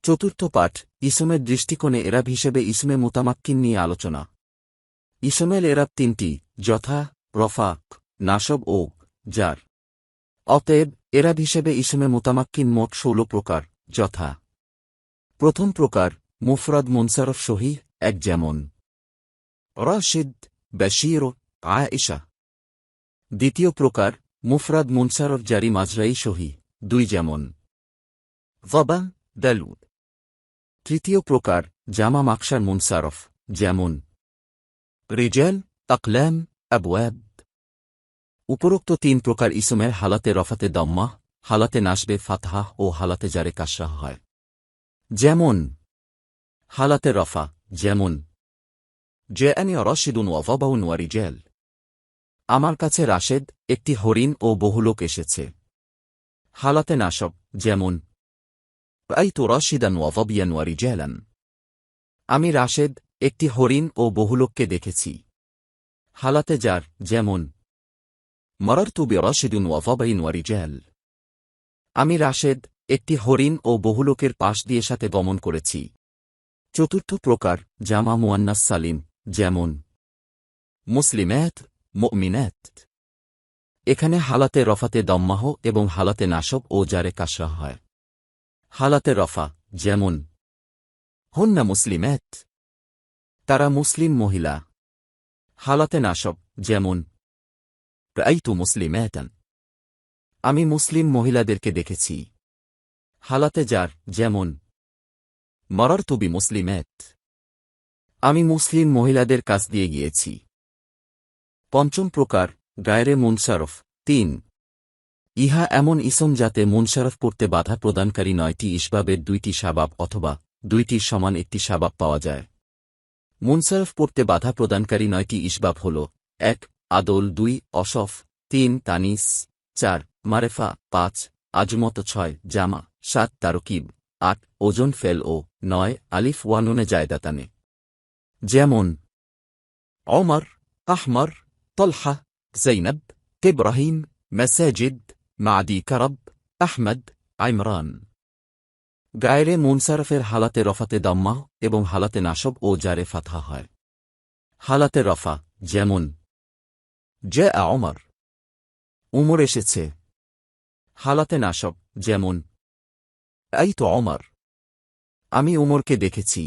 চতুর্থ পাঠ ইসমের দৃষ্টিকোণে এরাব হিসেবে ইসমে মুতামাক্কিন নিয়ে আলোচনা। ইসমের এরাব তিনটি, যথা রফাক, নাসব ও জার। অতএব এরাব হিসেবে ইসমে মুতামাক্কিন মোট ১৬ প্রকার, যথা: প্রথম প্রকার মুফরাদ মুনসারফ সহিহ, এক যেমন রাশিদ, বাশীর, আয়েশা। দ্বিতীয় প্রকার মুফরাদ মুনসারফ জারি মাজরাই সহিহ, দুই যেমন যাবা, দালুদ। তৃতীয় প্রকার জামা মাকসার মুনসারফ, যেমন রিজাল, আকলাম, আবওয়াব। উপরোক্ত তিন প্রকার ইসমের হালাতে রফাতে দম্মাহ, হালাতে নাসবে ফাতহাহ ও হালাতে জারে কাসরাহ হয়। যেমন হালাতে রফা, যেমন জাআনি রাশিদুন ওয়া যাবাউন ওয়া রিজাল। আমার কাছে রাশেদ, একটি হরিণ ও বহু লোক এসেছে। হালাতে নাসব, যেমন রাআইতু রাশিদান ওয়া যাবিয়ান ওয়া রিজালান। আমি রাশেদ, একটি হরিণ ও বহু লোককে দেখেছি। হালাতে জার, যেমন মারারতু বিরাশিদিন ওয়া যাবাইন ওয়া রিজাল। আমি রাশেদ, একটি হরিণ ও বহু লোকের পাশ দিয়ে সাথে গমন করেছি। চতুর্থ প্রকার জামা মুয়ান্নাস সালিম, যেমন মুসলিমাত, মুমিনাত। এখানে হালাতে রফাতে দম্মাহ এবং হালাতে নাসব ও জারে কাসরাহ হয়। হালাতে রফা, যেমন হুন্না মুসলিমাত, তারা মুসলিম মহিলা। হালাতে নাসব, যেমন রাআইতু মুসলিমাতান, আমি মুসলিম মহিলাদেরকে দেখেছি। হালাতে জার, যেমন মারারতু বিমুসলিমাত, আমি মুসলিম মহিলাদের কাছ দিয়ে গিয়েছি। পঞ্চম প্রকার গায়রে মুনসারফ, তিন। ইহা এমন ইসম যাতে মুনসারফ পড়তে বাধা প্রদানকারী ৯টি ইসবাবের ২টি সাবাব অথবা ২টির সমান একটি সাবাব পাওয়া যায়। মুনসারফ পড়তে বাধা প্রদানকারী ৯টি ইসবাব হল: ১ আদল, ২ অসফ, ৩ তানিস, ৪ মারেফা, ৫ আজমত, ৬ জামা, ৭ তারকিব, ৮ ওজন ফেল ও ৯ আলিফ ওয়া নুনে জায়দাতানে। যেমন ওমর, আহমর, তলহা, জৈনব, ইব্রাহিম, মাসাজিদ, মাদি কারব, আহমদ, ইমরান। গায়রে মুনসারফের হালাতে রফাতে দম্মাহ এবং হালাতে নাসব ও জারে ফাতহা হয়। হালাতে রফা, যেমন জাআ ওমর, উমর এসেছে। হালাতে নাসব, যেমন রাআইতু ওমর, আমি উমরকে দেখেছি।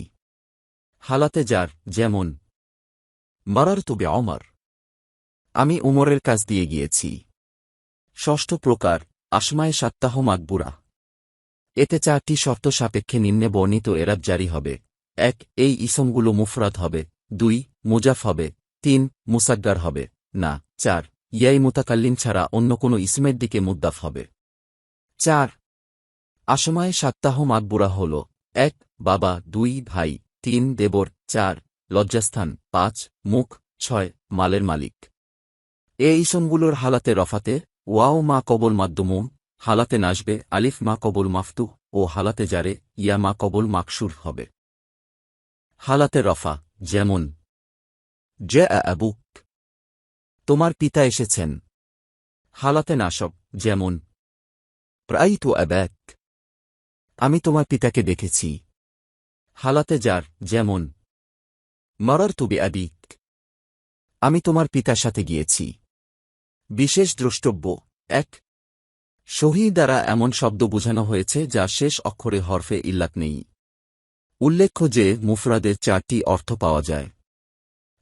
হালাতে জার, যেমন মারারতু বিওমর, আমি উমরের কাছ দিয়ে গিয়েছি। ষষ্ঠ প্রকার আসমায়ে সাত্তাহ মাকবুরা। এতে ৪টি শর্ত সাপেক্ষে নিম্নে বর্ণিত এরাব জারি হবে: ১ এই ইসমগুলো মুফরাদ হবে, ২ মুজাফ হবে, ৩ মুসাগ্গার হবে না, ৪ ইয়াই মুতাকাল্লিম ছাড়া অন্য কোনো ইসমের দিকে মুদ্দাফ হবে। ৪ আসমায়ে সাত্তাহ মাকবুরা হল: ১ বাবা, ২ ভাই, ৩ দেবর, ৪ লজ্জাস্থান, ৫ মুখ, ৬ মালের মালিক। এ ইসমগুলোর হালাতে রফাতে ওয়াও মা কবল মাদ্দুমুম, হালাতে নাসবে আলিফ মা কবল মাফতুহ ও হালাতে জারে ইয়া মা কবল মাকসুর হবে। হালাতে রফা, যেমন জাআ আবুক, তোমার পিতা এসেছেন। হালাতে নাসব, যেমন রাআইতু আবাক, আমি তোমার পিতাকে দেখেছি। হালাতে জার, যেমন মারারতু বিআবিক, আমি তোমার পিতার সাথে গিয়েছি। বিশেষ দ্রষ্টব্য: ১ সহিহ দ্বারা এমন শব্দ বোঝানো হয়েছে যা শেষ অক্ষরে হরফে ইল্লাত নেই। উল্লেখ্য যে মুফরাদের ৪টি অর্থ পাওয়া যায়,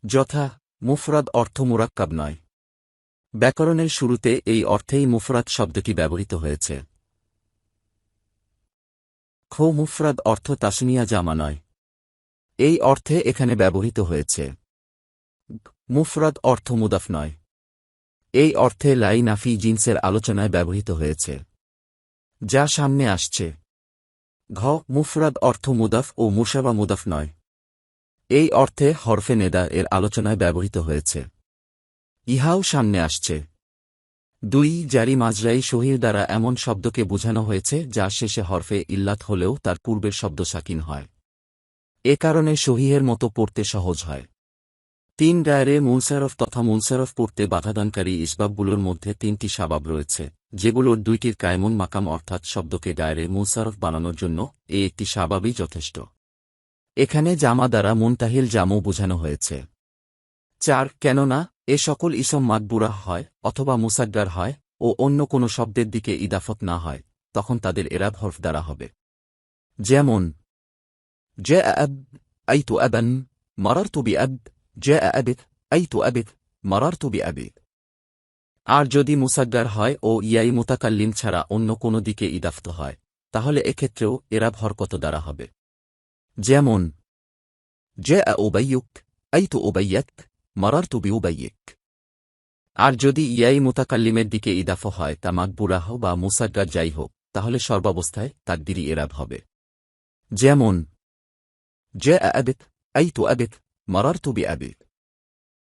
যথা: মুফরাদ অর্থ মুরাক্কাব নয়। ব্যাকরণের শুরুতে এই অর্থেই মুফরাদ শব্দটি ব্যবহৃত হয়েছে। খ মুফরাদ অর্থ তাসনিয়া জামা নয়, এই অর্থে এখানে ব্যবহৃত হয়েছে। মুফরাদ অর্থ মুদাফ নয়, এই অর্থে লাই নাফি জিন্সের আলোচনায় ব্যবহৃত হয়েছে, যা সামনে আসছে। ঘ মুফরাদ অর্থ মুদাফ ও মুশাবা মুদাফ নয়, এই অর্থে হরফে নেদা এর আলোচনায় ব্যবহৃত হয়েছে, ইহাও সামনে আসছে। ২ জারি মাজরাই সহিহ দ্বারা এমন শব্দকে বোঝানো হয়েছে যা শেষে হরফে ইল্লাত হলেও তার পূর্বের শব্দ সাকিন হয়, এ কারণে সহিহের মতো পড়তে সহজ হয়। তিন গায়রে মুনসারফ তথা মুনসারফ পড়তে বাধাদানকারী ইসবাবগুলোর মধ্যে তিনটি সাবাব রয়েছে, যেগুলোর দুইটির কায়মুন মাকাম অর্থাৎ শব্দকে গায়রে মুনসারফ বানানোর জন্য একটি সাবাবই যথেষ্ট। এখানে জামা দ্বারা মুনতাহিল জামও বোঝানো হয়েছে। 4 কেননা এ সকল ইসম মাদবুরাহ হয় অথবা মুসাগ্গার হয় ও অন্য কোনো শব্দের দিকে ইদাফত না হয়, তখন তাদের এরাব হরফ দ্বারা হবে। যেমন জা আব আইতু আবান মারারতু বিআব, জা আবিক আইতু আবিক মারারতু বিআবিক। আর যদি মুসাগ্গার হয় ও ইয়াই মুতাকাল্লিম ছাড়া অন্য কোনো দিকে ইদাফত হয়, তাহলে এক্ষেত্রেও এরাব হরকত দ্বারা হবে। যেমন জা উবাইয়ুক আইতু উবাইয়াক মারারতু বিউবাইয়িক। আর যদি ইয়াই মুতাকাল্লিমের দিকে ইদাফ হয় তা মাকবুরাহ বা মুসাগ্গার যাই হোক, তাহলে সর্বাবস্থায় তাকদিরি এরাব হবে। যেমন জা আবিক আইতু আবিক মারারতু বিআবিক।